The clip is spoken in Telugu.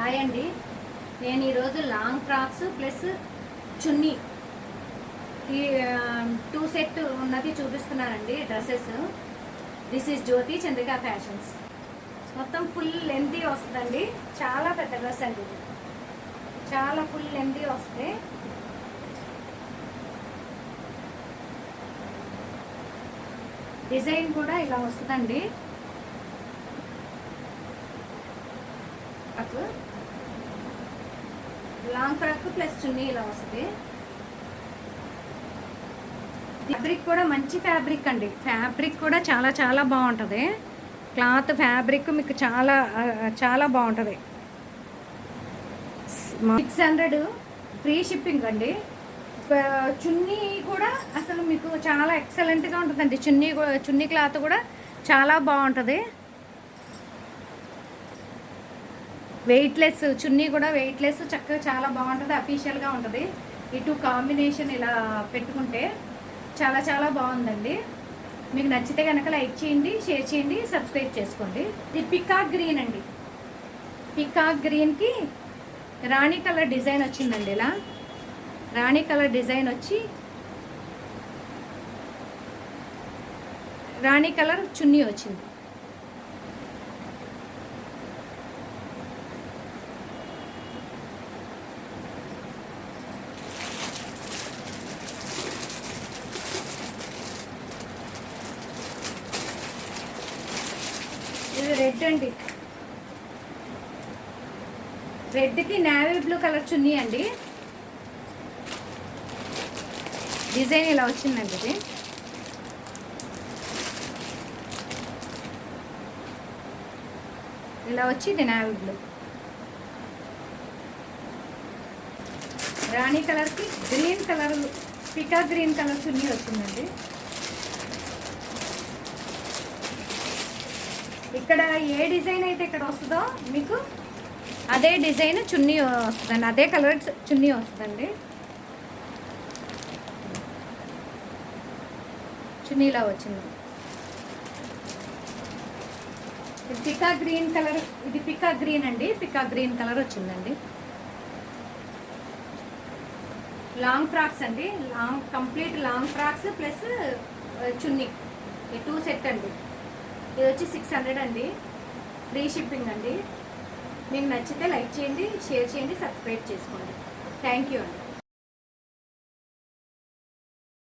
హాయ్ అండి. నేను ఈరోజు లాంగ్ ఫ్రాక్స్ ప్లస్ చున్నీ ఈ 2 సెట్ ఉన్నది చూపిస్తున్నానండి. Dresses. This is Jyoti Chandrika fashions. మొత్తం ఫుల్ లెంతీ వస్తుందండి. చాలా పెద్ద డ్రెస్ అండి ఇది. చాలా ఫుల్ లెంతీ వస్తుంది. డిజైన్ కూడా ఇలా వస్తుందండి. లాంగ్ ఫ్రాక్ ప్లస్ చున్నీ ఇలా వస్తుంది. ఫ్యాబ్రిక్ కూడా మంచి ఫ్యాబ్రిక్ అండి. ఫ్యాబ్రిక్ కూడా చాలా చాలా బాగుంటుంది. క్లాత్ ఫ్యాబ్రిక్ మీకు చాలా చాలా బాగుంటుంది. 600 ఫ్రీ షిప్పింగ్ అండి. చున్నీ కూడా అసలు మీకు చాలా ఎక్సలెంట్గా ఉంటుందండి. చున్నీ క్లాత్ కూడా చాలా బాగుంటుంది. వెయిట్లెస్ చున్నీ కూడా వెయిట్లెస్ చక్కగా చాలా బాగుంటుంది. అఫీషియల్గా ఉంటుంది. ఇటు కాంబినేషన్ ఇలా పెట్టుకుంటే చాలా చాలా బాగుందండి. మీకు నచ్చితే కనుక లైక్ చేయండి, షేర్ చేయండి, సబ్స్క్రైబ్ చేసుకోండి. ఇది పికాక్ గ్రీన్ అండి. పికాక్ గ్రీన్కి రాణి కలర్ డిజైన్ వచ్చిందండి. ఇలా రాణి కలర్ డిజైన్ వచ్చి రాణి కలర్ చున్నీ వచ్చింది. ఇది రెడ్ అండి. రెడ్కి నేవీ బ్లూ కలర్ చున్నీ అండి. డిజైన్ ఇలా వచ్చిందండి. ఇది ఇలా వచ్చి ఇది నేవీ బ్లూ. రాణి కలర్కి గ్రీన్ కలర్ పికా గ్రీన్ కలర్ చున్నీ వచ్చిందండి. ఇక్కడ ఏ డిజైన్ అయితే ఇక్కడ వస్తుందో మీకు అదే డిజైన్ చున్నీ వస్తుందండి. అదే కలర్ చున్నీ వస్తుందండి. చున్నీలా వచ్చింది. ఇది పికా గ్రీన్ కలర్. ఇది పికా గ్రీన్ అండి. పికా గ్రీన్ కలర్ వచ్చిందండి. లాంగ్ ఫ్రాక్స్ అండి. కంప్లీట్ లాంగ్ ఫ్రాక్స్ ప్లస్ చున్నీ ఈ 2 సెట్ అండి. ఇది వచ్చి 600 అండి. ఫ్రీ షిప్పింగ్ అండి. మీకు నచ్చితే లైక్ చేయండి, షేర్ చేయండి, సబ్స్క్రైబ్ చేసుకోండి. థ్యాంక్ యూ అండి.